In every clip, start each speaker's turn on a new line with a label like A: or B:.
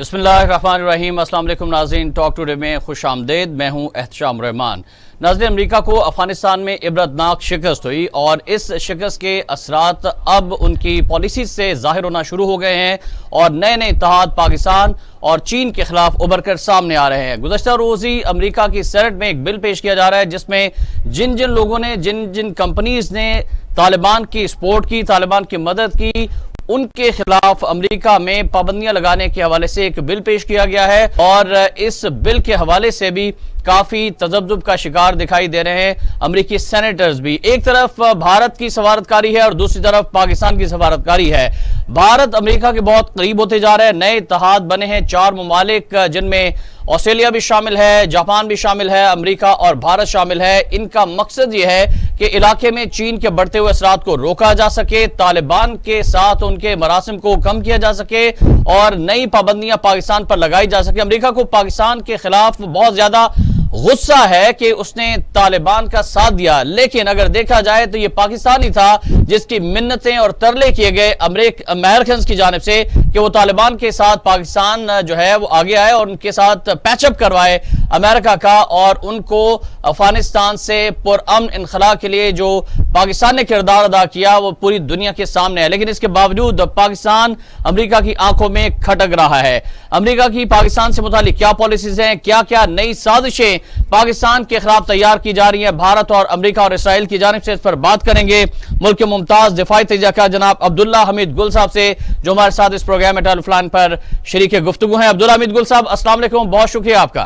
A: बिस्मिल्लाहिर्रहमानिर्रहीम। अस्सलाम वालेकुम नाज़रीन, टॉक टुडे में खुश आमदेद। मैं हूं एहतशाम रहमान। नाज़रीन, अमरीका को अफगानिस्तान में इबरतनाक शिकस्त हुई और इस शिकस्त के असरात अब उनकी पॉलिसी से जाहिर होना शुरू हो गए हैं और नए नए इत्तेहाद पाकिस्तान और चीन के खिलाफ उभर कर सामने आ रहे हैं। गुज़श्ता रोज़ ही अमरीका की सेनेट में एक बिल पेश किया जा रहा है जिसमें जिन जिन लोगों ने, जिन जिन कंपनीज ने तालिबान की सपोर्ट की, तालिबान की मदद की, उनके खिलाफ अमेरिका में पाबंदियां लगाने के हवाले से एक बिल पेश किया गया है और इस बिल के हवाले से भी काफी तजब्जुब का शिकार दिखाई दे रहे हैं अमेरिकी सेनेटर्स भी। एक तरफ भारत की सफारतकारी है और दूसरी तरफ पाकिस्तान की सफारतकारी है। भारत अमेरिका के बहुत करीब होते जा रहे हैं। नए इत्तेहाद बने हैं 4 ममालिक, जिनमें ऑस्ट्रेलिया भी शामिल है, जापान भी शामिल है, अमेरिका और भारत शामिल है। इनका मकसद यह है कि इलाके में चीन के बढ़ते हुए असरात को रोका जा सके, तालिबान के साथ उनके मरासिम को कम किया जा सके और नई पाबंदियां पाकिस्तान पर लगाई जा सके। अमेरिका को पाकिस्तान के खिलाफ बहुत ज्यादा गुस्सा है कि उसने तालिबान का साथ दिया, लेकिन अगर देखा जाए तो यह पाकिस्तान ही था जिसकी मिन्नतें और तरले किए गए अमेरिकन की जानिब से कि वो तालिबान के साथ पाकिस्तान जो है वो आगे आए और उनके साथ पैचअप करवाए अमेरिका का, और उनको अफगानिस्तान से पुरअमन इनखला के लिए जो पाकिस्तान ने किरदार अदा किया वो पूरी दुनिया के सामने है। लेकिन इसके बावजूद पाकिस्तान अमेरिका की आंखों में खटक रहा है। अमेरिका की पाकिस्तान से मुतालिक क्या पॉलिसीज हैं, क्या क्या नई साजिशें पाकिस्तान के खिलाफ तैयार की जा रही है भारत और अमेरिका और इसराइल की जानिब से, इस पर बात करेंगे मुल्क के मुमताज दिफाई तजज़ियाकार जनाब अब्दुल्ला हमीद गुल साहब से, जो हमारे साथ इस प्रोग्राम में टेलीफोन पर शरीक गुफ्तगू हैं। अब्दुल्ला हमीद गुल साहब, अस्सलाम वालेकुम, बहुत शुक्रिया आपका।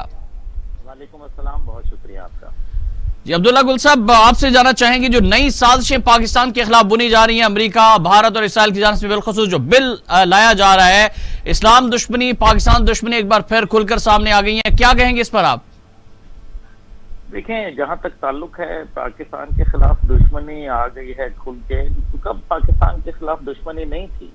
B: वालेकुम अस्सलाम, बहुत शुक्रिया आपका।
A: जी अब्दुल्ला गुल साहब, आपसे जानना चाहेंगे जो नई साजिशें पाकिस्तान के खिलाफ बुनी जा रही हैं अमेरिका, भारत और इसराइल की जानिब से, बिलखुसूस जो बिल लाया जा रहा है, इस्लाम दुश्मनी, पाकिस्तान दुश्मनी एक बार फिर खुलकर सामने आ गई है, क्या कहेंगे इस पर आप?
B: देखें, जहां तक ताल्लुक है पाकिस्तान के खिलाफ दुश्मनी आ गई है खुल के, तो कब पाकिस्तान के खिलाफ दुश्मनी नहीं थी?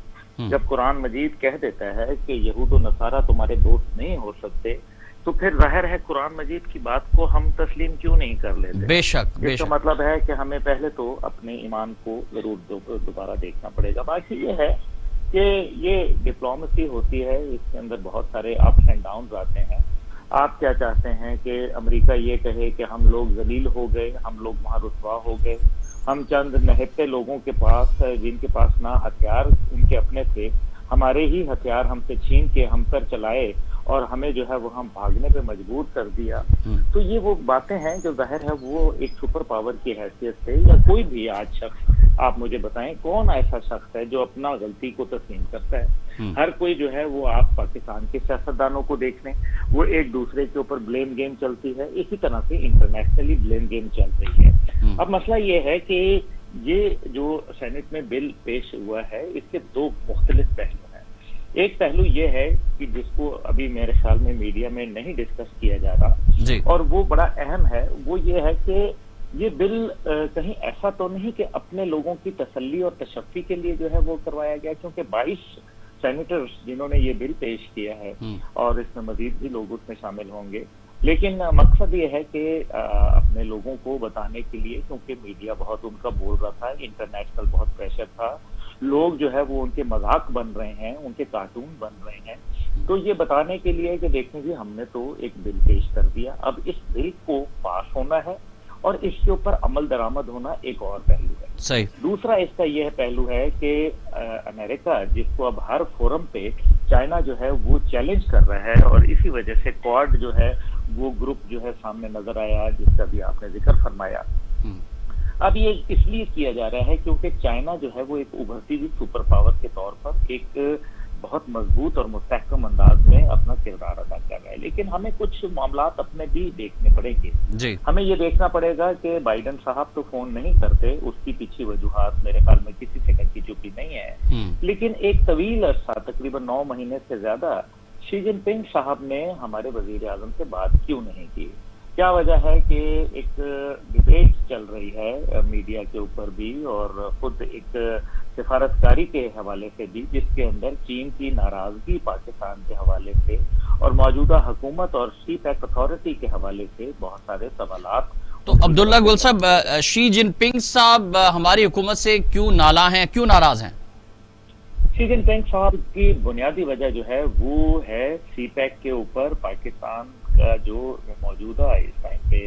B: जब कुरान मजीद कह देता है कि यहूद और नसारा तुम्हारे दोस्त नहीं हो सकते, तो फिर जाहिर है कुरान मजीद की बात को हम तस्लीम क्यों नहीं कर लेते?
A: बेशक।
B: इसका मतलब है कि हमें पहले तो अपने ईमान को जरूर दोबारा देखना पड़ेगा। बाकी ये है कि ये डिप्लोमेसी होती है, इसके अंदर बहुत सारे अप्स एंड डाउन्स आते हैं। आप क्या चाहते हैं कि अमेरिका ये कहे कि हम लोग जलील हो गए, हम लोग वहां रुसवा हो गए, हम चंद नहत्ते लोगों के पास, जिनके पास ना हथियार उनके अपने थे, हमारे ही हथियार हमसे छीन के हम पर चलाए और हमें जो है वो हम भागने पे मजबूर कर दिया। तो ये वो बातें हैं जो जाहिर है वो एक सुपर पावर की हैसियत से, या कोई भी आज शख्स, आप मुझे बताएं कौन ऐसा शख्स है जो अपना गलती को तस्लीम करता है? हर कोई जो है वो, आप पाकिस्तान के सियासतदानों को देख लें, वो एक दूसरे के ऊपर ब्लेम गेम चलती है। इसी तरह से इंटरनेशनली ब्लेम गेम चल रही है। अब मसला ये है कि ये जो सेनेट में बिल पेश हुआ है, इसके 2 मुख्तलिफ पहलू हैं। एक पहलू ये है कि जिसको अभी मेरे ख्याल में मीडिया में नहीं डिस्कस किया जा रहा, और वो बड़ा अहम है, वो ये है कि ये बिल कहीं ऐसा तो नहीं कि अपने लोगों की तसल्ली और तशफ़ी के लिए जो है वो करवाया गया, क्योंकि 22 सेनेटर्स जिन्होंने ये बिल पेश किया है और इसमें मजीद भी लोग उसमें शामिल होंगे। लेकिन मकसद ये है कि अपने लोगों को बताने के लिए, क्योंकि मीडिया बहुत उनका बोल रहा था, इंटरनेशनल बहुत प्रेशर था, लोग जो है वो उनके मजाक बन रहे हैं, उनके कार्टून बन रहे हैं, तो ये बताने के लिए कि देखें जी हमने तो एक बिल पेश कर दिया, अब इस बिल को पास होना है और इसके ऊपर अमल दरामद होना एक और पहलू है।
A: सही।
B: दूसरा इसका यह पहलू है कि अमेरिका, जिसको अब हर फोरम पे चाइना जो है वो चैलेंज कर रहा है, और इसी वजह से क्वाड जो है वो ग्रुप जो है सामने नजर आया, जिसका भी आपने जिक्र फरमाया। अब ये इसलिए किया जा रहा है क्योंकि चाइना जो है वो एक उभरती हुई सुपर पावर के तौर पर एक बहुत मजबूत और मुस्तहकम अंदाज में अपना किरदार अदा कर रहा है। लेकिन हमें कुछ मामलात अपने भी देखने पड़ेंगे जी। हमें ये देखना पड़ेगा कि बाइडन साहब तो फोन नहीं करते, उसकी पीछे वजूहात मेरे ख्याल में किसी सेकंड की चुप्पी नहीं है, लेकिन एक तवील अरसा, तकरीबन 9 महीने से ज्यादा, शी जिनपिंग साहब ने हमारे वजीर आजम से बात क्यों नहीं की? क्या वजह है कि एक डिबेट चल रही है मीडिया के ऊपर भी और खुद एक सिफारतकारी के हवाले से भी, जिसके अंदर चीन की नाराजगी पाकिस्तान के हवाले से और मौजूदा हुकूमत और सीपैक अथॉरिटी के हवाले से बहुत सारे सवालात।
A: तो अब्दुल्ला गुल साहब, शी जिनपिंग साहब हमारी हुकूमत से क्यों नाला हैं, क्यों नाराज हैं?
B: शी जिनपिंग साहब की बुनियादी वजह जो है वो है सीपैक के ऊपर पाकिस्तान का जो मौजूदा इस टाइम पे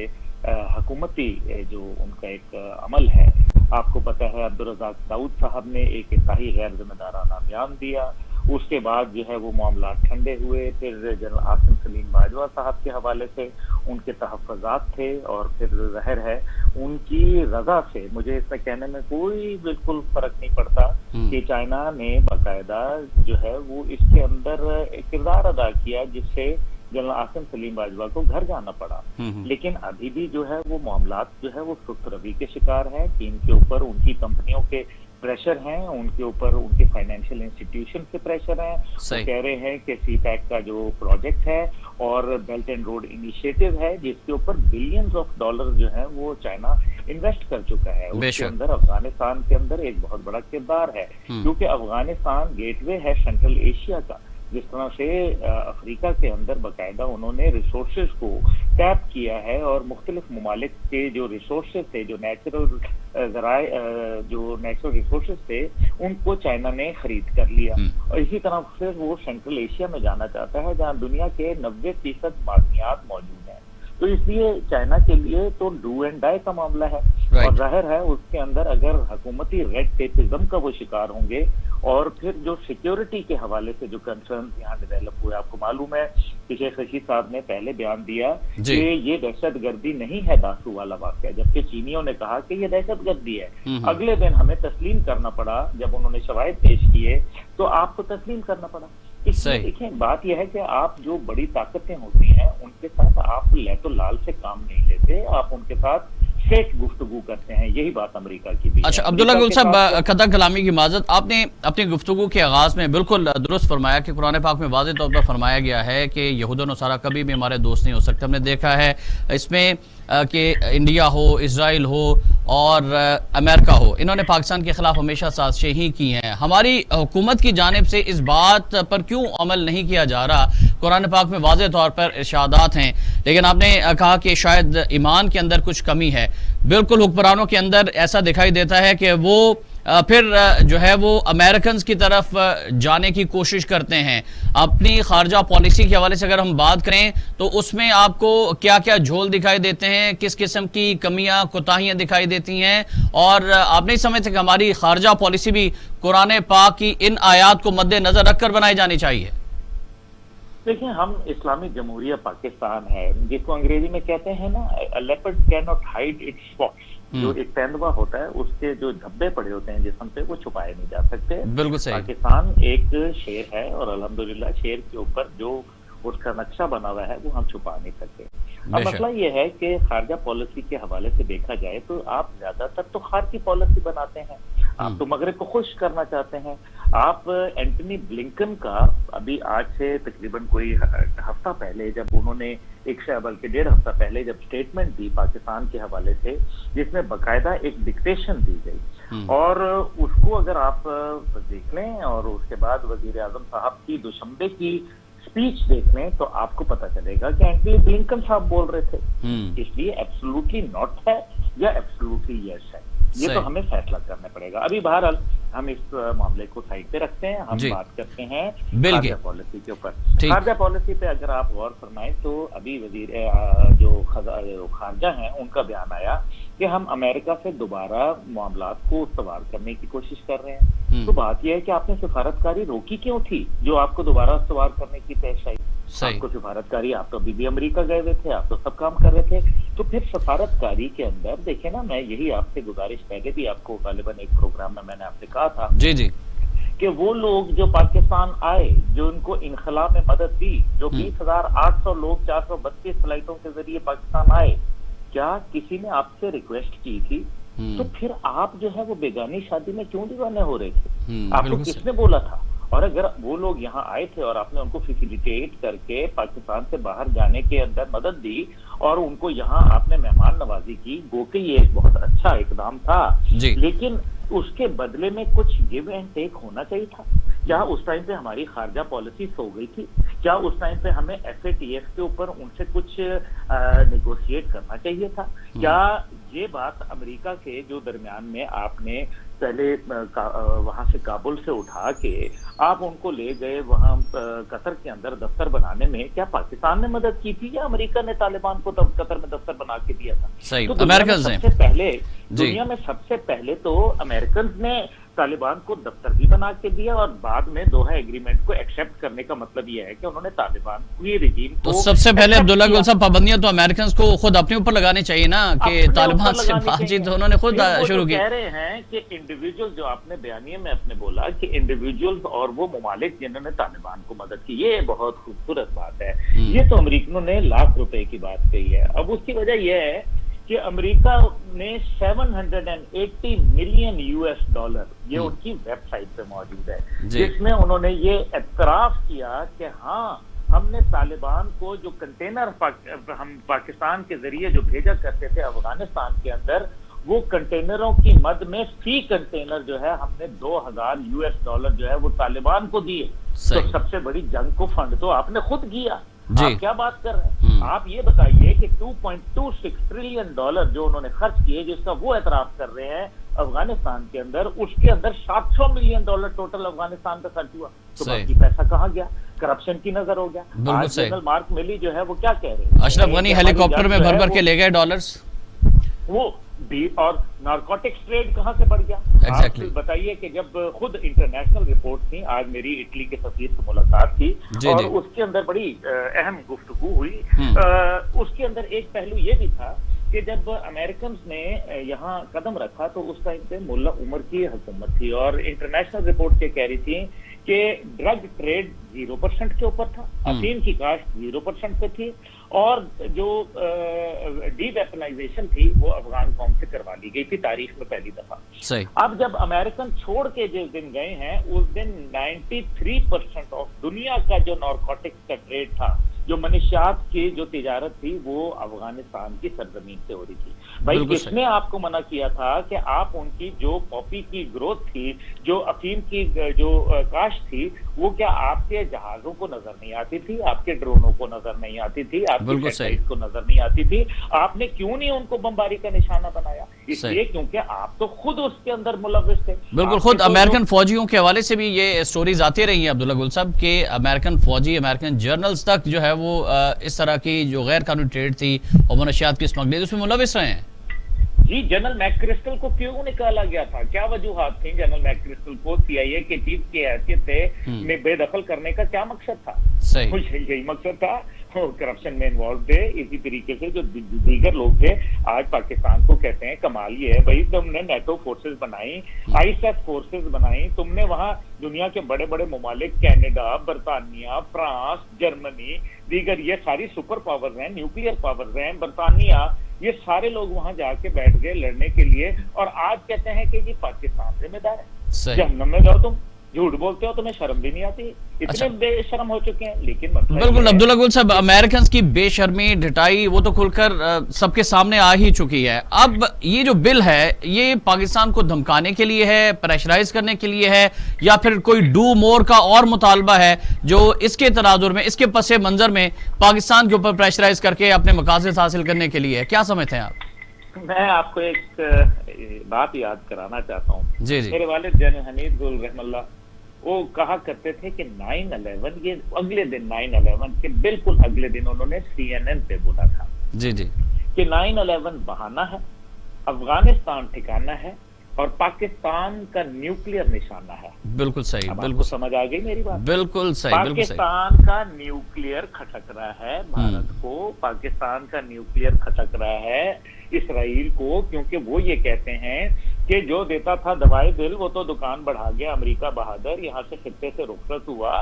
B: हुकूमती जो उनका एक अमल है। आपको पता है अब्दुल रज़ाक दाऊद साहब ने एक इंतहाई गैर जिम्मेदाराना बयान दिया, उसके बाद जो है वो मामला ठंडे हुए, फिर जनरल आसिम सलीम बाजवा साहब के हवाले से उनके तहफ़्फ़ुज़ात थे और फिर ज़ाहिर है उनकी रजा से मुझे इसमें कहने में कोई बिल्कुल फर्क नहीं पड़ता कि चाइना ने बाकायदा जो है वो इसके अंदर एक किरदार अदा किया जिससे जनरल आसिम सलीम बाजवा को घर जाना पड़ा। लेकिन अभी भी जो है वो मामलात जो है वो सुस्त रवि के शिकार हैं। चीन के ऊपर उनकी कंपनियों के प्रेशर हैं, उनके ऊपर उनके फाइनेंशियल इंस्टीट्यूशन के प्रेशर हैं। वो कह रहे हैं कि सीपैक का जो प्रोजेक्ट है और बेल्ट एंड रोड इनिशिएटिव है जिसके ऊपर बिलियंस ऑफ डॉलर जो है वो चाइना इन्वेस्ट कर चुका है, उसके अंदर अफगानिस्तान के अंदर एक बहुत बड़ा किरदार है, क्योंकि अफगानिस्तान गेटवे है सेंट्रल एशिया का। जिस तरह से अफ्रीका के अंदर बाकायदा उन्होंने रिसोर्सेज को टैप किया है और मुख्तलिफ ममालिक के जो रिसोर्सेज थे, जो नेचुरल जराए जो नेचुरल रिसोर्सेज थे, उनको चाइना ने खरीद कर लिया। और इसी तरह से वो सेंट्रल एशिया में जाना चाहता है जहां दुनिया के 90% मादनियात मौजूद हैं। तो इसलिए चाइना के लिए तो डू एंड डाई का मामला है। और जाहिर है उसके अंदर अगर हुकूमती रेड टेपिज्म का वो शिकार होंगे और फिर जो सिक्योरिटी के हवाले से जो कंसर्न यहाँ डेवलप हुए, आपको मालूम है कि शेख रशीद साहब ने पहले बयान दिया कि ये दहशतगर्दी नहीं है दासू वाला वाकया, जबकि चीनियों ने कहा कि ये दहशतगर्दी है। अगले दिन हमें तस्लीम करना पड़ा, जब उन्होंने शवाहिद पेश किए तो आपको तस्लीम करना पड़ा। इसमें देखें बात यह है कि आप जो बड़ी ताकतें होती हैं उनके साथ आप तो लाल से काम नहीं लेते, आप उनके साथ फेक गुफ्तगू करते हैं। यही बात अमेरिका की भी।
A: अच्छा अब्दुल्ला गुल साहब, खता कलामी की माजरत, आपने अपनी गुफ्तगू के आगाज में बिल्कुल दुरुस्त फरमाया कि कुरान पाक में वाज़ेह तौर पर फरमाया गया है कि यहूद और नसारा कभी भी हमारे दोस्त नहीं हो सकते। हमने देखा है इसमें कि इंडिया हो, इजराइल हो और अमेरिका हो, इन्होंने पाकिस्तान के खिलाफ हमेशा साजिशें ही की हैं। हमारी हुकूमत की जानिब से इस बात पर क्यों अमल नहीं किया जा रहा? कुरान पाक में वाज़ेह तौर पर इरशादात हैं, लेकिन आपने कहा कि शायद ईमान के अंदर कुछ कमी है। बिल्कुल हुक्मरानों के अंदर ऐसा दिखाई देता है कि वो फिर जो है वो अमेरिकन की तरफ जाने की कोशिश करते हैं। अपनी खारजा पॉलिसी के हवाले से अगर हम बात करें तो उसमें आपको क्या क्या झोल दिखाई देते हैं, किस किस्म की कमियां कोताहियां दिखाई देती हैं, और आप नहीं समझते कि हमारी खारजा पॉलिसी भी कुरान पाक की इन आयात को मद्देनजर रखकर बनाई जानी चाहिए?
B: देखिए, हम इस्लामी जमहूरिया पाकिस्तान है, जिसको अंग्रेजी में कहते हैं ना, अ leopard can not hide it's spots. जो एक तेंदुआ होता है उसके जो धब्बे पड़े होते हैं जिस्म पे, वो छुपाए नहीं जा सकते।
A: बिल्कुल सही।
B: पाकिस्तान एक शेर है और अल्हम्दुलिल्लाह शेर के ऊपर जो उसका नक्शा बना हुआ है वो हम छुपा नहीं सकते। अब मसला ये है कि खारजा पॉलिसी के हवाले से देखा जाए तो आप ज्यादातर तो खारजी पॉलिसी बनाते हैं, आप तो मगरब को खुश करना चाहते हैं। आप एंटनी ब्लिंकन का अभी आज से तकरीबन कोई हफ्ता पहले जब उन्होंने बल्कि 1.5 हफ्ता पहले जब स्टेटमेंट दी पाकिस्तान के हवाले से, जिसमें बाकायदा एक डिक्टेशन दी गई, और उसको अगर आप देख लें और उसके बाद वजीर आजम साहब की दुशंबे की स्पीच देख लें तो आपको पता चलेगा कि एंटनी ब्लिंकन साहब बोल रहे थे। इसलिए एब्सोल्युटली नॉट है या एब्सोल्युटली यस है, ये तो हमें फैसला करना पड़ेगा। अभी बहरहाल हम इस मामले को साइड पे रखते हैं, हम बात करते हैं खारजा पॉलिसी के ऊपर। खारजा पॉलिसी पे अगर आप गौर फरमाएं तो अभी वजीर जो खारजा हैं उनका बयान आया कि हम अमेरिका से दोबारा मामलात को उस्तवार करने की कोशिश कर रहे हैं। तो बात यह है कि आपने सिफारतकारी रोकी क्यों थी जो आपको दोबारा उस्तवार करने की पेश आई? आपको सिफारतकारी, आप तो अभी भी अमेरिका गए हुए थे, आप तो सब काम कर रहे थे। तो फिर सिफारतकारी के अंदर देखे ना, मैं यही आपसे गुजारिश पहले भी आपको गालिबन एक प्रोग्राम में मैंने आपसे कहा था जी कि वो लोग जो पाकिस्तान आए, जो उनको इनखला में मदद दी, जो 20,800 लोग 432 फ्लाइटों के जरिए पाकिस्तान आए, क्या किसी ने आपसे रिक्वेस्ट की थी? तो फिर आप जो है वो बेगानी शादी में क्यों दीवाने हो रहे थे? आपको किसने बोला था? और अगर वो लोग यहाँ आए थे और आपने उनको फैसिलिटेट करके पाकिस्तान से बाहर जाने के अंदर मदद दी और उनको यहाँ आपने मेहमान नवाजी की, गो के ये एक बहुत अच्छा इकदाम था, लेकिन उसके बदले में कुछ गिव एंड टेक होना चाहिए था। क्या उस टाइम पे हमारी खारजा पॉलिसी सो गई थी? क्या उस टाइम पे हमें FATF के ऊपर उनसे कुछ निगोशिएट करना चाहिए था? क्या ये बात अमेरिका के जो दरमियान में आपने पहले वहां से काबुल से उठा के आप उनको ले गए वहां कतर के अंदर दफ्तर बनाने में, क्या पाकिस्तान ने मदद की थी या अमेरिका ने तालिबान को तब कतर में दफ्तर बना के दिया था?
A: सही,
B: तो दुनिया में सबसे पहले तो अमेरिकन ने तालिबान को दफ्तर भी बना के दिया और बाद में दोहा एग्रीमेंट को एक्सेप्ट करने का मतलब यह है कि उन्होंने तालिबान की रिजीम को,
A: तो सबसे पहले अब्दुल्ला गुल साहब पाबंदियां तो अमेरिकन को खुद अपने ऊपर लगानी चाहिए ना, कि तालिबान से बातचीत उन्होंने खुद शुरू की।
B: कह रहे हैं कि इंडिविजुअल, जो आपने बयानिए में अपने बोला कि इंडिविजुअल्स और वो ममालिक जिन्होंने तालिबान को मदद की, ये बहुत खूबसूरत बात है। ये तो अमेरिकनों ने लाख रुपए की बात कही है। अब उसकी वजह यह है कि अमेरिका ने 780 मिलियन US$, ये उनकी वेबसाइट पे मौजूद है, जिसमें उन्होंने ये एतराफ किया कि हाँ, हमने तालिबान को जो कंटेनर हम पाकिस्तान के जरिए जो भेजा करते थे अफगानिस्तान के अंदर, वो कंटेनरों की मद में फी कंटेनर जो है हमने $2000 जो है वो तालिबान को दिए। तो सबसे बड़ी जंग को फंड तो आपने खुद किया। आप क्या बात कर रहे हैं? आप ये बताइए कि $2.26 ट्रिलियन जो उन्होंने खर्च किए, जिसका वो एतराफ कर रहे हैं अफगानिस्तान के अंदर, उसके अंदर $700 मिलियन टोटल अफगानिस्तान का खर्च हुआ। तो बाकी पैसा कहाँ गया? करप्शन की नजर हो गया। आज जनरल मार्क मिली जो है वो क्या कह रहे हैं?
A: अशरफ गनी हेलीकॉप्टर में भर भर के ले गए डॉलर्स।
B: वो भी, और नारकोटिक्स ट्रेड कहां से बढ़ गया? आप बताइए कि जब खुद इंटरनेशनल रिपोर्ट थी, आज मेरी इटली के सफीर से मुलाकात थी और उसके अंदर बड़ी अहम गुफ्तगू हुई। उसके अंदर एक पहलू ये भी था कि जब अमेरिकन ने यहाँ कदम रखा तो उस टाइम पे मुल्ला उमर की हुकूमत थी और इंटरनेशनल रिपोर्ट ये कह रही थी कि ड्रग ट्रेड 0% के ऊपर था, अफीम की काश्त 0% पे थी और जो डीवेपनाइजेशन थी वो अफगान कौम से करवा ली गई थी तारीख में पहली दफा। अब जब अमेरिकन छोड़ के जिस दिन गए हैं उस दिन 93% ऑफ दुनिया का जो नारकोटिक्स का ट्रेड था, जो मनुष्यात की जो तिजारत थी, वो अफगानिस्तान की सरजमीन से हो रही थी। भाई किसने आपको मना किया था कि आप उनकी जो पॉपी की ग्रोथ थी, जो अफीम की जो काश्त थी, वो क्या आपके जहाजों को नजर नहीं आती थी? आपके ड्रोनों को नजर नहीं आती थी? आपके सैटेलाइट को नजर नहीं आती थी? आपने क्यों नहीं उनको बमबारी का निशाना बनाया? इसलिए क्योंकि आप तो खुद उसके अंदर मुलव्विस थे।
A: बिल्कुल, खुद अमेरिकन फौजियों के हवाले से भी ये स्टोरीज आती रही हैं अब्दुल्ला गुल साहब के अमेरिकन फौजी, अमेरिकन जर्नल्स तक जो है वो इस तरह की जो गैर कानूनी ट्रेड थी और मनशियात की स्मगलिंग, उसमें मुलव्विस रहे हैं।
B: जी, जनरल मैक्रिस्टल को क्यों निकाला गया था? क्या वजूहात थी जनरल मैक्रिस्टल को CIA के चीफ की हैसियत से में बेदखल करने का? क्या मकसद था? यही मकसद था। करप्शन में इन्वॉल्व थे। इसी तरीके से जो दीगर लोग थे, आज पाकिस्तान को कहते हैं कमाल ये है भाई, तुमने नेटो फोर्सेस बनाई, ISAF फोर्सेस बनाई, तुमने वहां दुनिया के बड़े बड़े ममालिक, कनाडा, बरतानिया, फ्रांस, जर्मनी, दीगर ये सारी सुपर पावर्स हैं, न्यूक्लियर पावर्स हैं, बरतानिया, ये सारे लोग वहां जाके बैठ गए लड़ने के लिए और आज कहते हैं कि जी पाकिस्तान जिम्मेदार है। जहन्नम में जाओ तुम, झूठ बोलते हो, तुम्हें शर्म भी नहीं आती। इतने बेशर्म हो चुके हैं। लेकिन
A: बिल्कुल अब्दुल्ला गुल साहब, अमेरिकन की बेशर्मी, ढिठाई वो तो खुलकर सबके सामने आ ही चुकी है। अब ये जो बिल है ये पाकिस्तान को धमकाने के लिए है, प्रेशराइज करने के लिए है, या फिर कोई डू मोर का और मुतालबा है जो इसके तनाजुर में, इसके पसे मंजर में पाकिस्तान के ऊपर प्रेशराइज करके अपने मकासद हासिल करने के लिए है? क्या समझते हैं आप?
B: मैं आपको एक बात याद कराना चाहता हूँ।
A: जी जी।
B: मेरे वालिद जनरल हमीद गुल रहमतुल्लाह वो कहा करते थे कि 9/11, ये अगले दिन 9/11 के बिल्कुल अगले दिन उन्होंने CNN पे बोला था
A: जी जी
B: कि 9/11 बहाना है, अफगानिस्तान ठिकाना है और पाकिस्तान का न्यूक्लियर निशाना है।
A: बिल्कुल सही,
B: बिल्कुल समझ आ गई मेरी बात?
A: बिल्कुल सही।
B: पाकिस्तान का न्यूक्लियर खटक रहा है भारत को, पाकिस्तान का न्यूक्लियर खटक रहा है इसराइल को, क्योंकि वो ये कहते हैं कि जो देता था दवाई दिल वो तो दुकान बढ़ा गया, अमेरिका बहादुर यहाँ से खित्ते से रुखसत हुआ,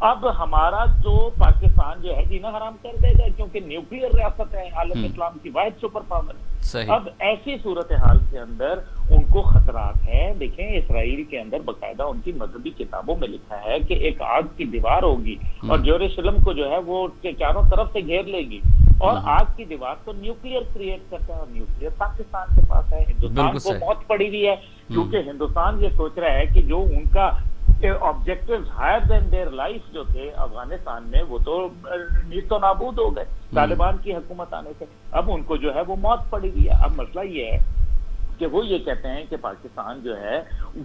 B: अब हमारा तो पाकिस्तान जो है जीना हराम कर देगा, क्योंकि न्यूक्लियर रियासत है, आलम इस्लाम की वाहिद सुपर पावर है। अब ऐसी सूरत हाल के अंदर उनको खतरात है। देखें, इसराइल के अंदर बकायदा उनकी मजहबी किताबों में लिखा है कि एक आग की दीवार होगी और जेरूसलम को जो है वो चारों तरफ से घेर लेगी, और आग की दीवार तो न्यूक्लियर क्रिएट करता है और न्यूक्लियर पाकिस्तान के पास है। हिंदुस्तान को मौत पड़ी हुई है, क्योंकि हिंदुस्तान ये सोच रहा है कि जो उनका objectives higher than their life जो थे अफगानिस्तान में, वो तो नीस्तो नाबूद हो गए तालिबान की हुकूमत आने से। अब उनको जो है वो मौत पड़ी हुई है। अब मसला ये है कि वो ये कहते हैं कि पाकिस्तान जो है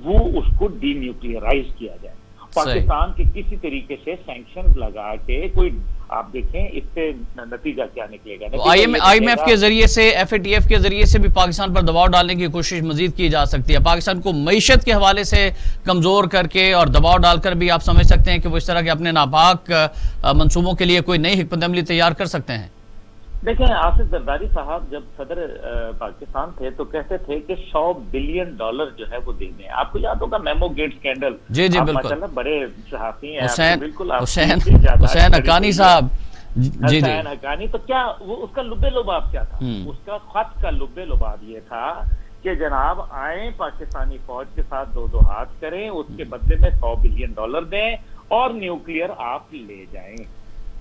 B: वो उसको डीन्यूक्लियराइज किया जाए, पाकिस्तान के किसी तरीके से सैंक्शंस लगा के कोई, आप देखें इससे नतीजा क्या निकलेगा।
A: तो IMF के जरिए से, FATF के जरिए से भी पाकिस्तान पर दबाव डालने की कोशिश मजीद की जा सकती है, पाकिस्तान को मईशत के हवाले से कमजोर करके और दबाव डालकर भी आप समझ सकते हैं कि वो इस तरह के अपने नापाक मंसूबों के लिए कोई नई हिकमत अमली तैयार कर सकते हैं।
B: देखें, आसिफ जरदारी साहब जब सदर पाकिस्तान थे तो कहते थे कि $100 बिलियन जो है वो दे दें। आपको याद होगा मेमो गेट स्कैंडल।
A: जी जी बिल्कुल,
B: बड़े सहाफी हैं,
A: हुसैन हक्कानी साहब, जी जी
B: हक्कानी। तो क्या वो उसका लुब्बे लुबाब क्या था? उसका खत का लुब्बे लुबाब ये था कि जनाब आए पाकिस्तानी फौज के साथ दो दो हाथ करें, उसके बदले में $100 बिलियन दें और न्यूक्लियर आप ले जाएं।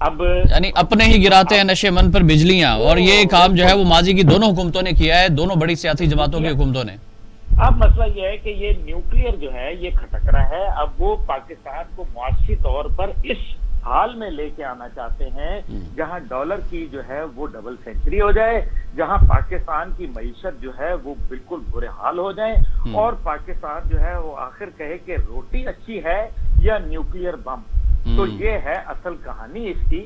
B: अब
A: यानी अपने ही गिराते हैं नशे मन पर बिजलियां, और ये काम जो है वो माजी की दोनों हुकूमतों ने किया है, दोनों बड़ी सियासी जमातों की हुकूमतों ने।
B: अब मसला ये है कि ये न्यूक्लियर जो है ये खटक रहा है। अब वो पाकिस्तान को मुआशी तौर पर इस हाल में लेके आना चाहते हैं जहां डॉलर की जो है वो डबल सेंचुरी हो जाए, जहां पाकिस्तान की मईशत जो है वो बिल्कुल बुरे हाल हो जाए, और पाकिस्तान जो है वो आखिर कहे कि रोटी अच्छी है या न्यूक्लियर बम। तो ये है असल कहानी इसकी,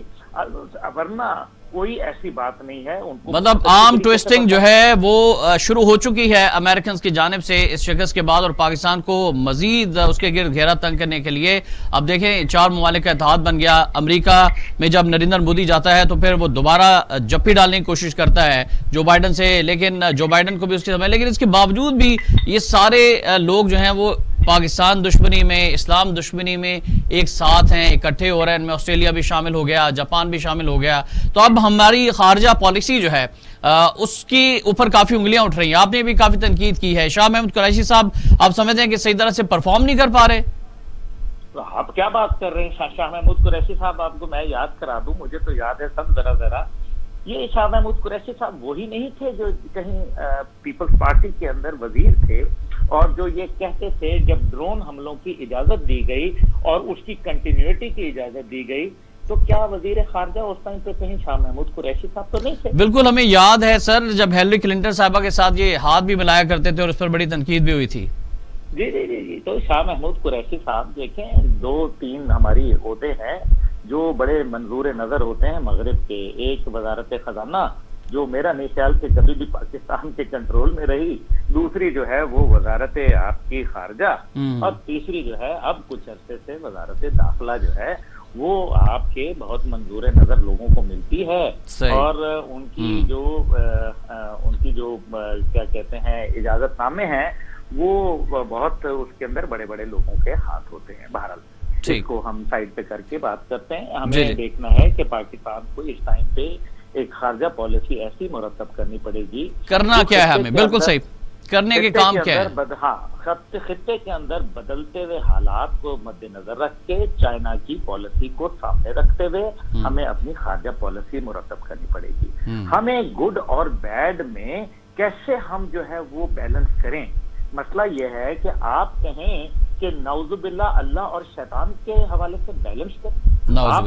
B: वरना कोई ऐसी बात नहीं है। उनको
A: मतलब आर्म ट्विस्टिंग जो है वो शुरू हो चुकी है अमेरिकन की जानिब से इस शिकस्त के बाद, और पाकिस्तान को मजीद उसके गिर्द घेरा तंग करने के लिए अब देखें 4 ममालिक का इत्तेहाद बन गया। अमेरिका में जब नरेंद्र मोदी जाता है तो फिर वो दोबारा जप्पी डालने की कोशिश करता है जो बाइडन से, लेकिन जो बाइडन को भी उसके समय, लेकिन इसके बावजूद भी ये सारे लोग जो हैं वो पाकिस्तान दुश्मनी में, इस्लाम दुश्मनी में एक साथ हैं, इकट्ठे हो रहे हैं। इनमें ऑस्ट्रेलिया भी शामिल हो गया, जापान भी शामिल हो गया। तो अब हमारी खारजा पॉलिसी जो है उसकी ऊपर काफी उंगलियां उठ रही हैं। आपने भी काफी तनकीद की है। शाह महमूद कुरैशी साहब, आप समझते हैं कि सही तरह से परफॉर्म नहीं कर पा रहे?
B: तो आप क्या बात कर रहे हैं? शाह महमूद कुरैशी साहब, आपको मैं याद करा दूं, मुझे तो याद है सब जरा। ये शाह महमूद कुरैशी साहब वही नहीं थे जो कहीं पीपल्स पार्टी के अंदर वजीर थे और जो ये कहते थे जब ड्रोन हमलों की इजाजत दी गई और उसकी कंटिन्यूटी की इजाजत दी गई, तो क्या वजीर खारजा उस टाइम पे कहीं शाह महमूद कुरैशी साहब तो नहीं थे? बिल्कुल,
A: हमें याद है सर, जब हिलरी क्लिंटन साहबा के साथ ये हाथ भी मिलाया करते थे और उस पर बड़ी तनकीद भी हुई थी।
B: जी जी जी जी। तो शाह महमूद कुरैशी साहब देखें, 2-3 हमारी होते हैं जो बड़े मंजूर नजर होते हैं मगरिब के। एक वजारत खजाना जो मेरा नहीं ख्याल कि कभी भी पाकिस्तान के कंट्रोल में रही, दूसरी जो है वो वजारत आपकी खारजा, और तीसरी जो है अब कुछ अरसे से वजारत दाखिला जो है वो आपके बहुत मंजूर नजर लोगों को मिलती है। और उनकी जो क्या कहते हैं इजाजतनामे हैं वो बहुत उसके अंदर बड़े बड़े लोगों के हाथ होते हैं। बहरहाल इसको हम साइड पे करके बात करते हैं। हमें देखना है कि पाकिस्तान को इस टाइम पे एक खारजा पॉलिसी ऐसी मुरतब करनी पड़ेगी।
A: करना क्या है हमें? बिल्कुल सही, करने के काम क्या है?
B: खित्ते के अंदर बदलते हुए हालात को मद्देनजर रख के, चाइना की पॉलिसी को सामने रखते हुए हमें अपनी खारजा पॉलिसी मुरतब करनी पड़ेगी। हमें गुड और बैड में कैसे हम जो है वो बैलेंस करें। मसला यह है कि आप कहें कि नौजुबिल्ला अल्लाह और शैतान के हवाले से बैलेंस करें, आप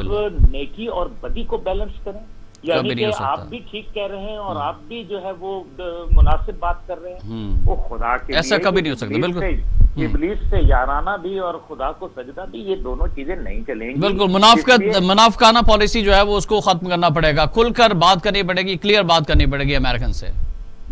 B: नेकी और बदी को बैलेंस करें, यानी कि आप भी ठीक कह रहे हैं और आप भी जो है वो मुनासिब बात कर रहे हैं। वो खुदा के
A: ऐसा कभी नहीं हो सकता। बिल्कुल,
B: इब्लीस से याराना भी और खुदा को सजदा भी, ये दोनों चीजें नहीं चलेंगी।
A: बिल्कुल, मुनाफिकाना पॉलिसी जो है वो उसको खत्म करना पड़ेगा, खुलकर बात करनी पड़ेगी, क्लियर बात करनी पड़ेगी अमेरिकन से।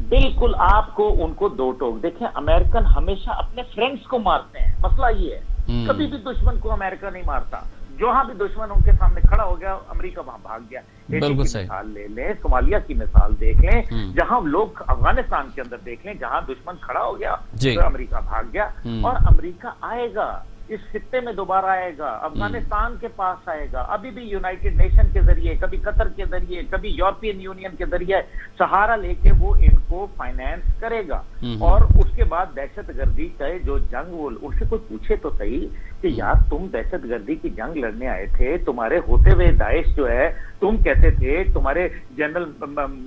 B: बिल्कुल, आपको उनको दो टोक। देखें, अमेरिकन हमेशा अपने फ्रेंड्स को मारते हैं, मसला ये है। कभी भी दुश्मन को अमेरिका नहीं मारता। जहां भी दुश्मन उनके सामने खड़ा हो गया, अमेरिका वहां भाग गया।
A: बिल्कुल सही।
B: मिसाल ले लें, सोमालिया की मिसाल देख लें, जहां लोग अफगानिस्तान के अंदर देख लें, जहां दुश्मन खड़ा हो गया तो अमेरिका भाग गया। और अमेरिका आएगा, इस खित्ते में दोबारा आएगा, अफगानिस्तान के पास आएगा, अभी भी यूनाइटेड नेशन के जरिए, कभी कतर के जरिए, कभी यूरोपियन यूनियन के जरिए सहारा लेके वो इनको फाइनेंस करेगा। और उसके बाद दहशतगर्दी का जो जंग, वो उससे कोई पूछे तो सही कि यार तुम दहशतगर्दी की जंग लड़ने आए थे, तुम्हारे होते हुए दाइश जो है, तुम कहते थे, तुम्हारे जनरल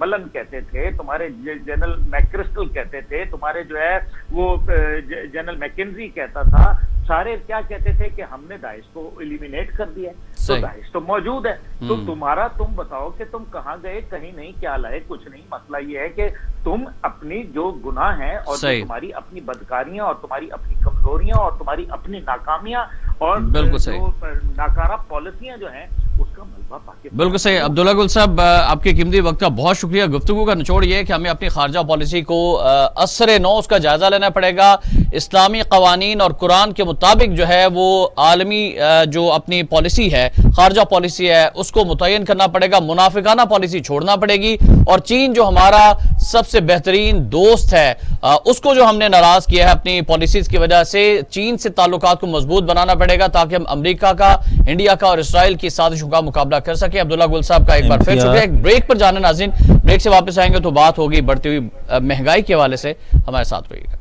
B: मलन कहते थे, तुम्हारे जनरल मैक्रिस्टल कहते थे, तुम्हारे जो है वो जनरल मैकेंजी कहता था, सारे क्या कहते थे कि हमने दाइश को एलिमिनेट कर दिया है, तो
A: सही।
B: दाइश तो मौजूद है। तो तुम बताओ कि तुम कहाँ गए, कहीं नहीं, क्या लाए, कुछ नहीं। मसला ये है कि तुम अपनी जो गुनाह है और जो
A: सही।
B: तुम्हारी अपनी बदकारियां और तुम्हारी अपनी कमजोरियां और तुम्हारी अपनी नाकामियां और
A: बिल्कुल सही।
B: जो नाकारा पॉलिसियां जो हैं, उसका मलबा पाकिस्तान।
A: बिल्कुल सही। अब्दुल्ला गुल साहब, आपके कीमती वक्त का बहुत शुक्रिया। गुफ्तगू का निचोड़ ये है कि हमें अपनी खारजा पॉलिसी को असर नौ उसका जायजा लेना पड़ेगा। इस्लामी कवानीन और कुरान के मुताबिक जो है वो आलमी जो अपनी पॉलिसी है, खारजा पॉलिसी है, उसको मुतय्यन करना पड़ेगा। मुनाफिकाना पॉलिसी छोड़ना पड़ेगी। और चीन जो हमारा सबसे बेहतरीन दोस्त है, उसको जो हमने नाराज किया है अपनी पॉलिसीज की वजह से, चीन से ताल्लुकात को मजबूत बनाना पड़ेगा ताकि हम अमेरिका का, इंडिया का और इसराइल की साजिशों का मुकाबला कर सके। अब्दुल्ला गुल साहब का एक बार फिर शुक्रिया। एक ब्रेक पर जाना नाज़रीन, ब्रेक से वापस आएंगे तो बात होगी बढ़ती हुई महंगाई के हवाले से। हमारे साथ रहिएगा।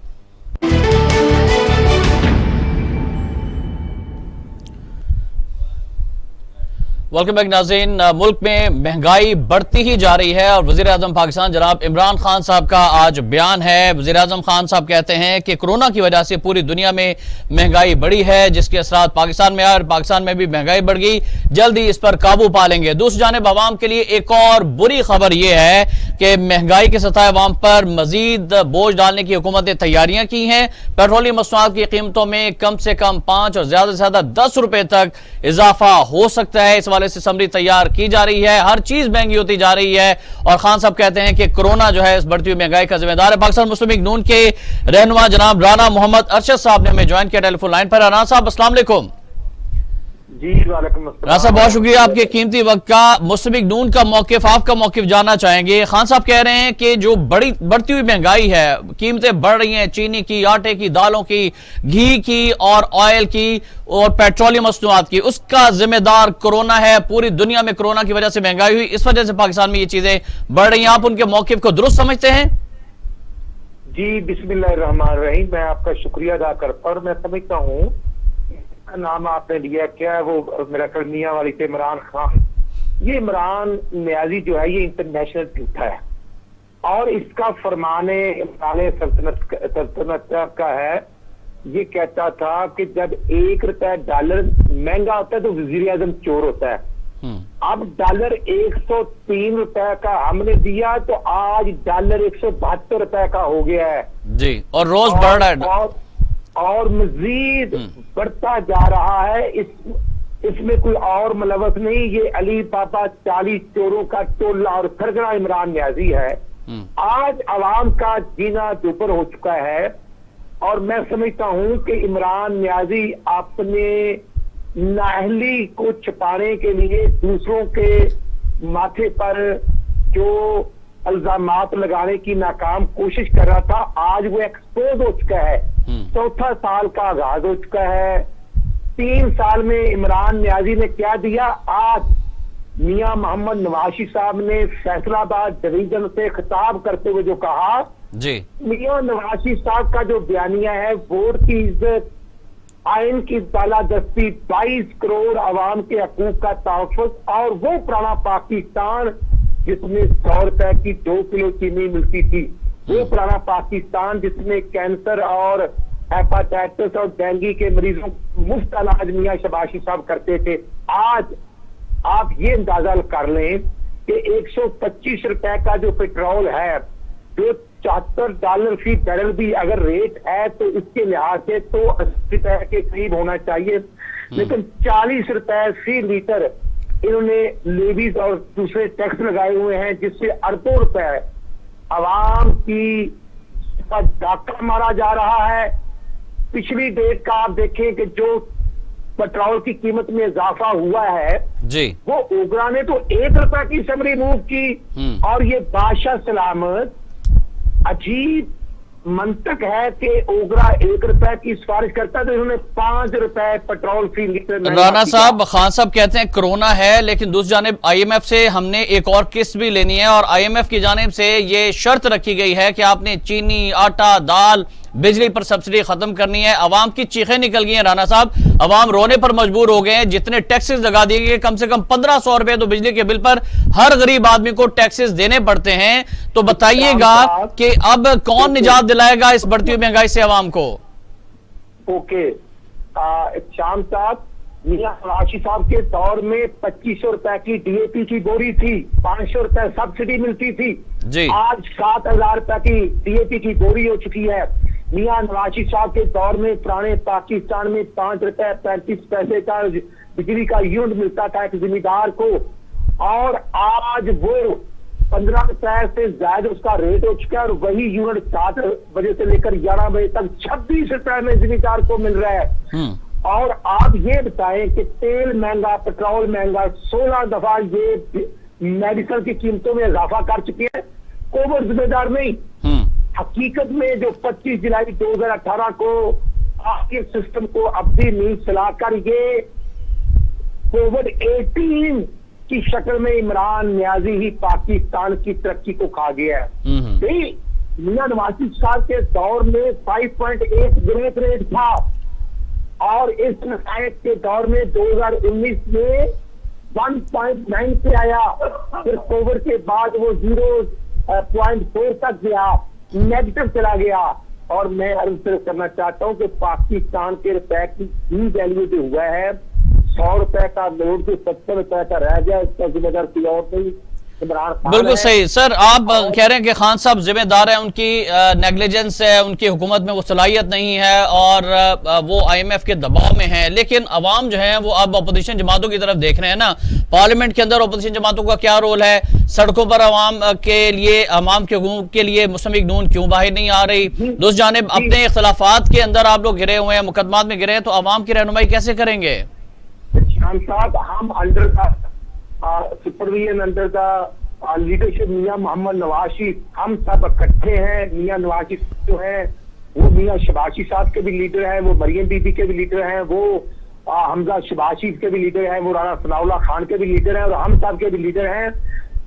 A: वेलकम बैक नाज़रीन। मुल्क में महंगाई बढ़ती ही जा रही है और वज़ीर आज़म पाकिस्तान जनाब इमरान खान साहब का आज बयान है। वज़ीर आज़म खान साहब कहते हैं कि कोरोना की वजह से पूरी दुनिया में महंगाई बढ़ी है, जिसके असरात पाकिस्तान में आए और पाकिस्तान में भी महंगाई बढ़ गई। जल्दी इस पर काबू पा लेंगे। दूसरी जानिब आवाम के लिए एक और बुरी खबर यह है कि महंगाई के सतह आवाम पर मजीद बोझ डालने की हुकूमत ने तैयारियां की हैं। पेट्रोलियम मसनूआत की कीमतों में कम से कम 5 और ज्यादा से ज्यादा 10 रुपए तक इजाफा हो सकता है। इस वाले से समरी तैयार की जा रही है। हर चीज महंगी होती जा रही है और खान साहब कहते हैं कि कोरोना जो है इस बढ़ती हुई महंगाई का जिम्मेदार है। पाकिस्तान मुस्लिम लीग नून के रहनुमा जनाब राना मोहम्मद अरशद साहब ने हमें ज्वाइन किया टेलीफोन लाइन पर। राना साहब अस्सलाम वालेकुम।
C: जी वालेकुम अस्सलाम।
A: राना साहब बहुत शुक्रिया आपके कीमती वक्त का। मुस्लिम लीग नून का मौकिफ, आपका मौकिफ जानना चाहेंगे। खान साहब कह रहे हैं कि जो बढ़ती हुई महंगाई है, कीमतें बढ़ रही हैं, चीनी की, आटे की, दालों की, घी की और ऑयल की और पेट्रोलियम मसनूआत की, उसका जिम्मेदार कोरोना है। पूरी दुनिया में कोरोना की वजह से महंगाई हुई, इस वजह से पाकिस्तान में ये चीजें बढ़ रही हैं। आप उनके मौकिफ को दुरुस्त समझते हैं?
C: जी बिस्मिल्लाहिर्रहमानिर्रहीम। मैं आपका शुक्रिया अदा करता और मैं समझता हूँ नाम आपने लिया क्या है, वो मेरा कलमिया वाली से इमरान खान। ये इमरान न्याजी जो है ये इंटरनेशनल झूठा है और इसका फरमाने इमरान सल्तनत का है। ये कहता था कि जब 1 रुपया डॉलर महंगा होता है तो वजीर आजम चोर होता है। अब डॉलर 103 रुपए का हमने दिया तो आज डॉलर 172 रुपए का हो गया है
A: जी, और रोज बढ़ रहा है
C: और मजीद बढ़ता जा रहा है। इसमें कोई और मुलवस नहीं, ये अली बाबा 40 चोरों का टोला और सरगना इमरान न्याजी है। आज अवाम का जीना दुपर हो चुका है और मैं समझता हूं कि इमरान न्याजी अपने नाअहली को छुपाने के लिए दूसरों के माथे पर जो इल्जामात लगाने की नाकाम कोशिश कर रहा था, आज वो एक्सपोज हो चुका है। चौथा साल का आगाज हो चुका है। 3 साल में इमरान न्याजी ने क्या दिया? आज मियां मोहम्मद नवाशी साहब ने फैसलाबाद डिवीजन से खिताब करते हुए जो कहा जी, मियां नवाशी साहब का जो बयानिया है, वोट की इज्जत, आइन की बालादस्ती, 22 करोड़ आवाम के हकूक का तहफ़्फ़ुज़ और वो पुराना पाकिस्तान जिसमें 100 रुपए की 2 किलो चीनी मिलती थी, वो पुराना पाकिस्तान जिसमें कैंसर और हेपाटाइटिस और डेंगू के मरीजों मुफ्त इलाज मियां शबाशी साहब करते थे। आज आप ये अंदाजा कर लें कि 125 रुपए का जो पेट्रोल है, जो 74 डॉलर फी बैरल भी अगर रेट है तो इसके लिहाज से तो 80 रुपए के करीब होना चाहिए, लेकिन 40 रुपए फी लीटर इन्होंने लेवीज और दूसरे टैक्स लगाए हुए हैं, जिससे अरबों रुपए आवाम की डाका मारा जा रहा है। पिछली डेट का आप देखें कि जो पेट्रोल की कीमत में इजाफा हुआ है जी, वो ओगरा ने तो 1 रुपए की समरी मूव की और ये बादशाह सलामत अजीब मंतक है कि ओगरा 1 रुपए की सिफारिश करता है तो इन्होंने 5 रुपए पेट्रोल फी लीटर।
A: राना साहब, खान साहब कहते हैं कोरोना है, लेकिन दूसरी जानिब IMF से हमने एक और किस्त भी लेनी है और IMF की जानिब से ये शर्त रखी गई है कि आपने चीनी, आटा, दाल, बिजली पर सब्सिडी खत्म करनी है। अवाम की चीखें निकल गई हैं राना साहब, अवाम रोने पर मजबूर हो गए हैं। जितने टैक्सेस लगा दिए गए, कम से कम 1500 रुपए तो बिजली के बिल पर हर गरीब आदमी को टैक्सेस देने पड़ते हैं। तो बताइएगा कि अब कौन निजात दिलाएगा इस बढ़ती हुई महंगाई से अवाम को?
C: ओके, शाम साहब, मियां नवाज साहब के दौर में 2500 रुपए की डीएपी की बोरी थी, 500 रुपए सब्सिडी मिलती थी
A: जी।
C: आज 7000 रुपए की डीएपी की बोरी हो चुकी है। मियां नवाज साहब के दौर में पुराने पाकिस्तान में 5 रुपए 35 पैसे का बिजली का यूनिट मिलता था एक जिम्मेदार को, और आज वो 15 रुपए से ज्यादा उसका रेट हो चुका है, और वही यूनिट 7 बजे से लेकर 11 बजे तक 26 रुपए में जिम्मेदार को मिल रहा है। और आप ये बताएं कि तेल महंगा, पेट्रोल महंगा, 16 दफा ये मेडिकल की कीमतों में इजाफा कर चुके हैं, कोविड जिम्मेदार नहीं। हकीकत में जो 25 जुलाई 2018 को आपके सिस्टम को अपनी नींद चलाकर ये कोविड-18 की शक्ल में इमरान नियाजी ही पाकिस्तान की तरक्की को खा गया है। मियां नवाज साहब के दौर में 5.8 ग्रोथ रेट था, और इस नायक के दौर में 2019 में 1.9 पे आया, फिर कोविड के बाद वो 0.4 तक गया, नेगेटिव चला गया। और मैं अर्ज करना चाहता हूं कि पाकिस्तान के रुपए की ही वैल्यू जो हुआ है, 100 रुपए का नोट जो 70 रुपए का रह गया, इसका जिम्मेदार कोई और नहीं, इमरान खान।
A: बिल्कुल सही सर, आप कह रहे हैं कि खान साहब जिम्मेदार है, उनकी नेग्लिजेंस है, उनकी हुकूमत में वो सलाहियत नहीं है और वो IMF के दबाव में है, लेकिन अवाम जो है वो अब अपोजिशन जमातों की तरफ देख रहे हैं ना। पार्लियामेंट के अंदर अपोजिशन जमातों का क्या रोल है, सड़कों पर अवाम के लिए, अवाम के हुकूक के लिए मुस्लिम लीग नून क्यों बाहर नहीं आ रही? दूसरी जानिब अपने इख्तलाफात के अंदर आप लोग घिरे हुए हैं, मुकदमात में घिरे हैं, तो अवाम की रहनुमाई कैसे करेंगे?
C: हम साहब, हम under the supervision, under the leadership Mian Mohammad Nawaz, हम सब इकट्ठे हैं। मियां नवाज जो है वो मियां शबाशी साहब के भी लीडर हैं, वो मरियम बीबी के भी लीडर हैं, वो हमजा शबाशी के भी लीडर हैं, वो राणा सनाउल्लाह खान के भी लीडर हैं, और हम सब के भी लीडर हैं।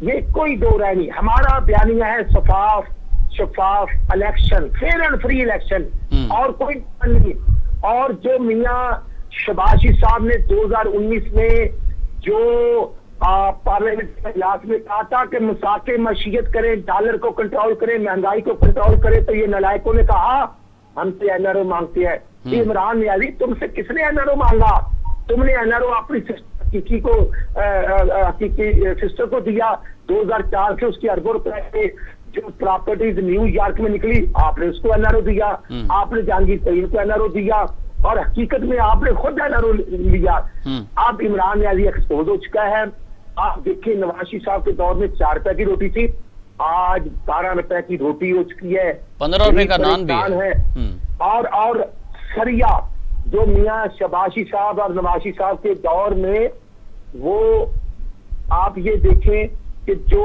C: ये कोई दो राय नहीं। हमारा बयानिया है शफाफ election, fair and free election, और कोई नहीं। और जो मियां शबाशी साहब ने 2019 में जो पार्लियामेंट के इजलास में कहा था कि मुसाके मशीयत करें, डॉलर को कंट्रोल करें, महंगाई को कंट्रोल करें, तो ये नलायकों ने कहा हमसे एनआरओ मांगते हैं। इमरान नियाजी, तुमसे किसने एनआरओ मांगा? तुमने एनआरओ अपनी हकीकी को हकीकी सिस्टर को दिया। 2004 से उसकी अरबों रुपए के जो प्रॉपर्टीज न्यूयॉर्क में निकली, आपने उसको एनआरओ दिया, आपने जहांगीर तरीन को एनआरओ दिया, और हकीकत में आपने खुद एनआरओ लिया। अब इमरान नियाजी एक्सपोज हो चुका है। आप देखिए, नवाज साहब के दौर में 4 रुपए की रोटी थी, आज 12 रुपए की रोटी हो चुकी है,
A: 15 रुपए का नान भी है।
C: और सरिया जो मियां शबाशी साहब और नवाज साहब के दौर में, वो आप ये देखें कि जो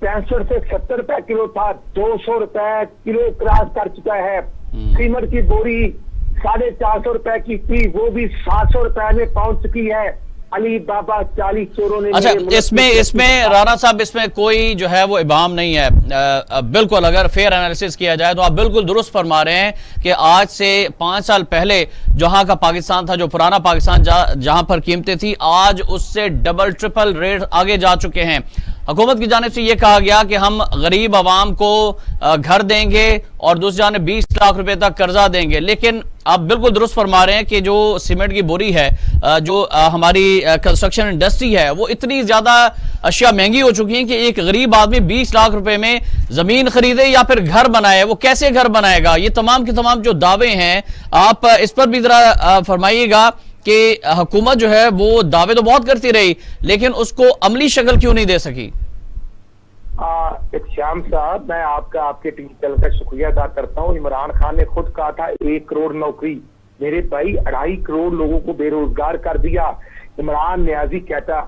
C: 65 से 70 रुपए किलो था, 200 रुपए किलो क्रॉस कर चुका है। सीमेंट की बोरी 450 रुपए की थी, वो भी 700 रुपए में पहुंच चुकी है। अली बाबा 40 चोरों ने।
A: अच्छा, इसमें राणा साहब, इसमें कोई जो है वो इबाम नहीं है। बिल्कुल, अगर फेयर एनालिसिस किया जाए तो आप बिल्कुल दुरुस्त फरमा रहे हैं कि आज से 5 साल पहले जहां का पाकिस्तान था, जो पुराना पाकिस्तान जहां पर कीमतें थी, आज उससे डबल ट्रिपल रेट आगे जा चुके हैं। हुकूमत की जानिब से यह कहा गया कि हम गरीब आवाम को घर देंगे और दूसरी जानिब 20 लाख रुपए तक कर्जा देंगे, लेकिन आप बिल्कुल दुरुस्त फरमा रहे हैं कि जो सीमेंट की बोरी है, जो हमारी कंस्ट्रक्शन इंडस्ट्री है, वो इतनी ज्यादा अशिया महंगी हो चुकी है कि एक गरीब आदमी 20 लाख रुपए में जमीन खरीदे या फिर घर बनाए, वो कैसे घर बनाएगा? ये तमाम के तमाम जो दावे हैं, आप इस पर भी जरा फरमाइएगा कि हुकूमत जो है वो दावे तो बहुत करती रही, लेकिन उसको अमली शक्ल क्यों नहीं दे सकी?
C: श्याम साहब, मैं आपके टीवी चैनल का शुक्रिया अदा करता हूँ। इमरान खान ने खुद कहा था 1 करोड़ नौकरी, मेरे भाई 2.5 करोड़ लोगों को बेरोजगार कर दिया। इमरान नियाजी कहता,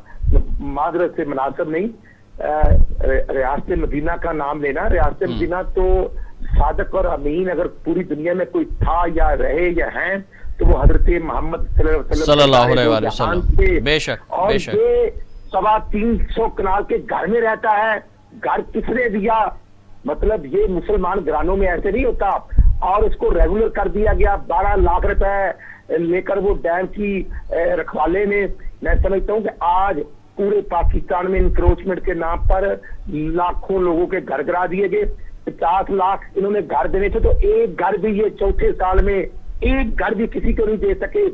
C: माजरत से मुनासिब नहीं, रियासत मदीना का नाम लेना। रियासत मदीना तो सादक और अमीन अगर पूरी दुनिया में कोई था या रहे या हैं तो वो हजरत मोहम्मद
A: सल्लल्लाहु अलैहि वसल्लम थे। बेशक,
C: और
A: बेशक।
C: ये 325 कनाल के घर में रहता है। घर किसने दिया? मतलब ये मुसलमान घरानों में ऐसे नहीं होता। और उसको रेगुलर कर दिया गया 12 लाख रुपए लेकर वो डैम की रखवाले में। मैं समझता हूँ कि आज पूरे पाकिस्तान में इंक्रोचमेंट के नाम पर लाखों लोगों के घर गिरा दिए गए। 50 लाख इन्होंने घर देने थे, तो एक घर भी ये चौथे साल में एक घर भी किसी को नहीं दे सके,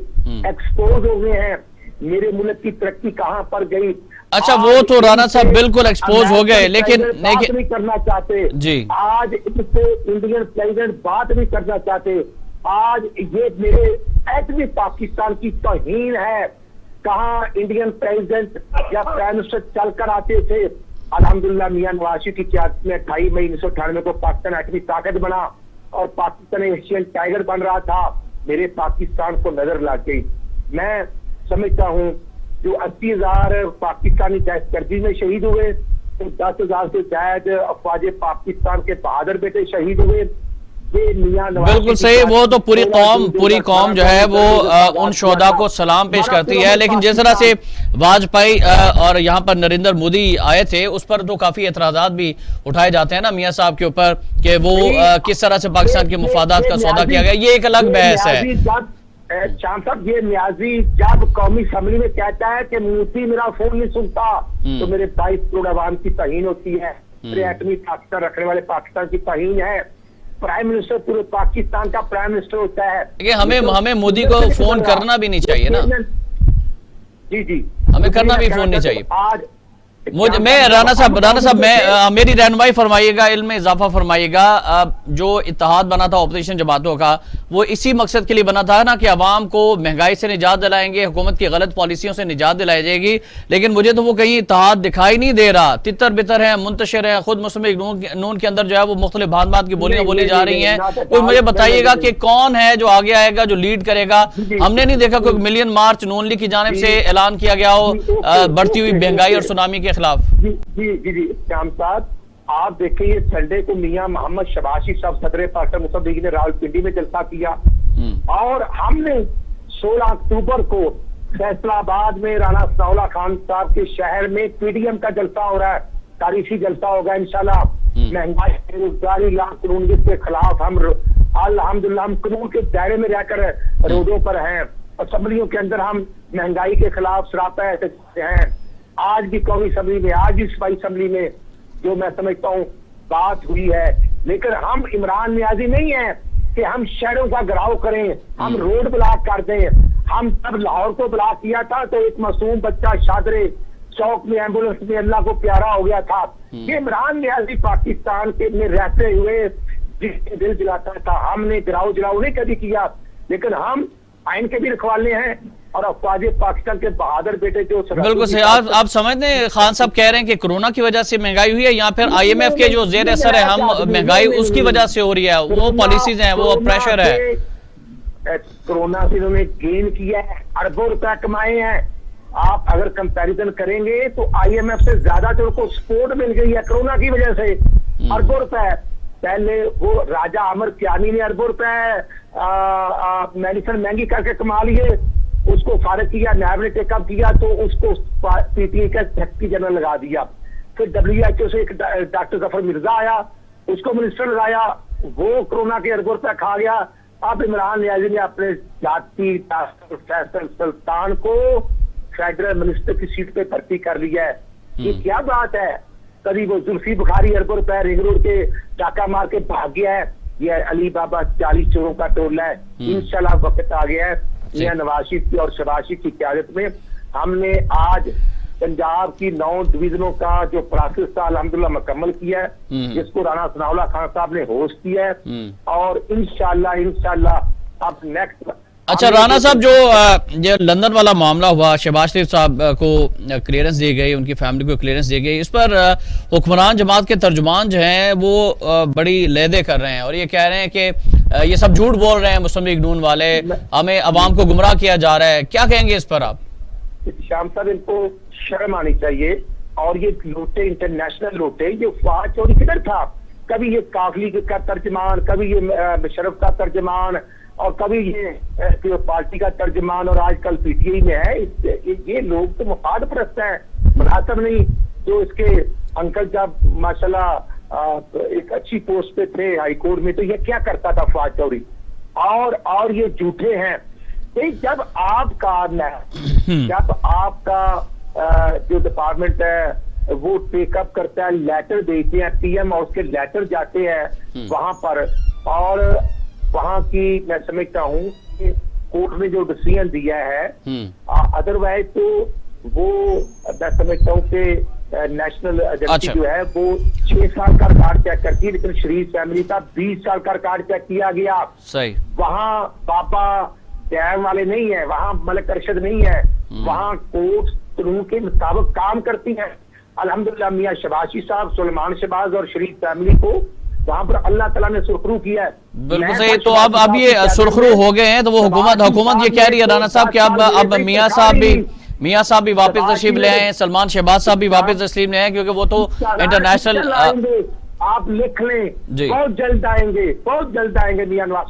C: एक्सपोज हो गए हैं। मेरे मुल्क की तरक्की कहां पर गई।
A: अच्छा, वो तो राणा साहब बिल्कुल एक्सपोज हो गए, लेकिन
C: नहीं करना चाहते
A: जी।
C: आज इससे इंडियन प्रेसिडेंट बात नहीं करना चाहते। आज ये मेरे एटमी पाकिस्तान की तौहीन है। कहाँ इंडियन प्रेसिडेंट या प्राइम मिनिस्टर चलकर आते थे। अल्हम्दुलिल्लाह मियां नवाज शरीफ की क़यादत में 28 मई 1998 को पाकिस्तान एटमी ताकत बना और पाकिस्तान एशियन टाइगर बन रहा था। मेरे पाकिस्तान को नजर लग गई। मैं समझता हूँ जो 80,000 पाकिस्तानी दहशतगर्दी में शहीद हुए, तो 10,000 से ज्यादा अफवाज पाकिस्तान के बहादुर बेटे शहीद हुए।
A: बिल्कुल सही, वो तो पूरी कौम जो है वो उन शोहदा को सलाम पेश करती है। लेकिन जिस तरह से वाजपेयी और यहाँ पर नरेंद्र मोदी आए थे, उस पर तो काफी एतराजात भी उठाए जाते हैं ना मियां साहब के ऊपर, कि वो किस तरह से पाकिस्तान के मुफादात का सौदा किया गया। ये एक अलग बहस है।
C: शाम साहब, ये न्याजी जब कौमी असम्बली में कहता है कि मोदी मेरा फोन नहीं सुनता, तो मेरे 22 करोड़ आवाम की तहीन होती है। मेरे एटमी पाकिस्तान रखने वाले पाकिस्तान की तहीन है। प्राइम मिनिस्टर पूरे पाकिस्तान का प्राइम मिनिस्टर होता है।
A: हमें मोदी को फोन करना भी नहीं चाहिए ना।
C: जी,
A: हमें करना भी फोन नहीं चाहिए।
C: आज
A: मैं राणा साहब मैं मेरी रहनुमाई फरमाइएगा, इल्म में इजाफा फरमाइएगा। जो इत्तेहाद बना था ऑपोजिशन जमातों का, वो इसी मकसद के लिए बना था ना कि अवाम को महंगाई से निजात दिलाएंगे, हुकूमत की गलत पॉलिसियों से निजात दिलाई जाएगी। लेकिन मुझे तो वो कहीं इत्तेहाद दिखाई नहीं दे रहा। तितर बितर है, मुंतशिर है। खुद मुस्लिम लीग नून के अंदर जो है वो मुख्तलिफ भांत की बोलियां बोली जा रही हैं। कोई मुझे बताइएगा कि कौन है जो आगे आएगा, जो लीड करेगा। हमने नहीं देखा कोई मिलियन मार्च नून लीग की जानिब से ऐलान किया गया हो बढ़ती हुई महंगाई और सुनामी के खिलाफ।
C: जी श्याम साहब, आप देखिए संडे को मियां मोहम्मद शबाशी साहब सदर पाकिस्तान मुस्लिम लीग ने रावलपिंडी में जलसा किया, और हमने 16 अक्टूबर को फैसलाबाद में राणा सनाउल्लाह खान साहब के शहर में पीडीएम का जलसा हो रहा है। तारीखी जलसा होगा इंशाल्लाह। महंगाई, बेरोजगारी, लाख कानूनियत के खिलाफ हम अल्हम्दुलिल्लाह हम कानून के दायरे में रहकर रोडों पर हैं। असेंबलियों के अंदर हम महंगाई के खिलाफ सरापा हैं। आज भी कौमी असम्बली में, आज भी सूबाई असम्बली में जो मैं समझता हूँ बात हुई है। लेकिन हम इमरान नियाजी नहीं है कि हम शहरों का घिराव करें, हम रोड ब्लॉक कर दें। हम तब लाहौर को ब्लॉक किया था तो एक मासूम बच्चा शादरे चौक में एम्बुलेंस में अल्लाह को प्यारा हो गया था। ये इमरान नियाजी पाकिस्तान के में रहते हुए जिसके दिल जलाता था। हमने गिराव नहीं कभी किया, लेकिन हम आइन के भी रखवाले हैं और अफवाज पाकिस्तान के बहादुर बेटे जो
A: बिल्कुल सही। आप समझते हैं, खान साहब कह रहे हैं कि कोरोना की वजह से महंगाई हुई है, या फिर IMF के जो जेर असर है हम महंगाई उसकी वजह से हो रही है, वो पॉलिसीज हैं, वो प्रेशर है।
C: कोरोना से इन्होंने गेन किया है, अरबों रुपए कमाए हैं। आप अगर कंपैरिजन करेंगे तो IMF से ज्यादा तो उनको सपोर्ट मिल गई है कोरोना की वजह से, अरबों रुपए। पहले वो राजा अमर कियानी ने अरबों रुपए मेडिसिन महंगी करके कमा लिए, उसको फारिग किया, नायब ने टेकअप किया तो उसको PTA का सेक्रेटरी जनरल लगा दिया। फिर WHO से एक डॉक्टर जफर मिर्जा आया, उसको मिनिस्टर लगाया, वो कोरोना के अरबों रुपए खा गया। अब इमरान नियाजी ने अपने जाती फैसल सुल्तान को फेडरल मिनिस्टर की सीट पे भर्ती कर लिया है। ये क्या बात है? कभी वो जुल्फी बुखारी अरबों रुपए रिंग रोड के डाका मार के भाग गया है। ये अली बाबा 40 चोरों का टोला है। इंशाल्लाह वक्त आ गया है मियां नवाज शरीफ की और शहबाज शरीफ की क़यादत में। हमने आज पंजाब की 9 डिवीजनों का जो प्रोसेस था अल्हम्दुलिल्लाह मुकम्मल किया है, जिसको राणा सनाउल्लाह खान साहब ने होस्ट किया है। और इंशाल्लाह अब नेक्स्ट।
A: अच्छा राणा साहब, जो लंदन वाला मामला हुआ, शहबाज शरीफ साहब को क्लियरेंस दी गई, उनकी फैमिली को क्लियरेंस दी गई, इस पर हुक्मरान जमात के तर्जुमान जो हैं वो बड़ी लहदे कर रहे हैं और ये कह रहे हैं कि ये सब झूठ बोल रहे हैं मुस्लिम लीग नून वाले, हमें अवाम को गुमराह किया जा रहा है। क्या कहेंगे इस पर आप?
C: शाम साहब, इनको शर्म आनी चाहिए। और ये लोटे, इंटरनेशनल लोटे, ये फाज चोरी किधर था? कभी ये काफली का तर्जमान, कभी ये मुशर्रफ का तर्जमान, और कभी ये पार्टी का तर्जमान, और आजकल PTI में है। ये लोग तो मुफाद परस्त हैं, मुनासिब नहीं। जो इसके अंकल जब माशाल्लाह एक अच्छी पोस्ट पे थे हाई कोर्ट में, तो ये क्या करता था फवाद चौधरी? और ये झूठे हैं। जब आपका जो डिपार्टमेंट है वो टेकअप करता है, लेटर देते हैं PM और उसके लेटर जाते हैं वहां पर, और वहां की मैं समझता हूँ कि कोर्ट ने जो डिसीजन दिया है, अदरवाइज तो वो मैं समझता हूँ कि नेशनल एजेंसी जो है वो 6 साल का रिकॉर्ड चेक करती है, लेकिन शरीफ फैमिली का 20 साल का रिकॉर्ड चेक किया गया।
A: सही।
C: वहाँ बाबा डैम वाले नहीं है, वहाँ मलिक अरशद नहीं है, वहाँ कोर्ट कानून के मुताबिक काम करती है। अल्हम्दुलिल्लाह मियां शबाशी साहब, सुलेमान शहबाज और शरीफ फैमिली को वहाँ पर अल्लाह ताला ने सुरखरू किया है।
A: बिल्कुल सही। तो अब ये सुरखरू हो गए हैं, तो वो हुकूमत ये कह रही है राना साहब कि अब मियां साहब भी वापस तशरीफ ले आए, सलमान शहबाज साहब भी वापस तशरीफ ले आए, क्योंकि वो तो इंटरनेशनल।
C: आप लिख लें, बहुत जल्द आएंगे, बहुत जल्द आएंगे मियां नवाज,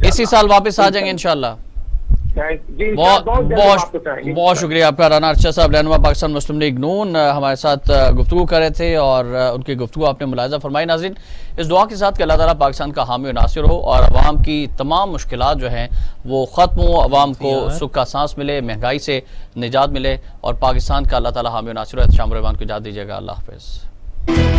A: इसी साल वापस आ जाएंगे इंशाल्लाह। बहुत शुक्रिया आपका। राना अरशद साहब, रहनुमा पाकिस्तान मुस्लिम लीग नून, हमारे साथ गुफ्तगू कर रहे थे और उनकी गुफ्तगू आपने मुलाहिजा फरमाई। नाज़रीन, इस दुआ के साथ कि अल्लाह ताला पाकिस्तान का हामी और नासिर हो और अवाम की तमाम मुश्किलात जो हैं वो ख़त्म हो, अवाम को सुख का सांस मिले, महंगाई से निजात मिले और पाकिस्तान का अल्लाह ताला हामी और नासिर हो। एहतशाम रहमान को इजाज़त दीजिएगा। अल्लाह हाफ़िज़।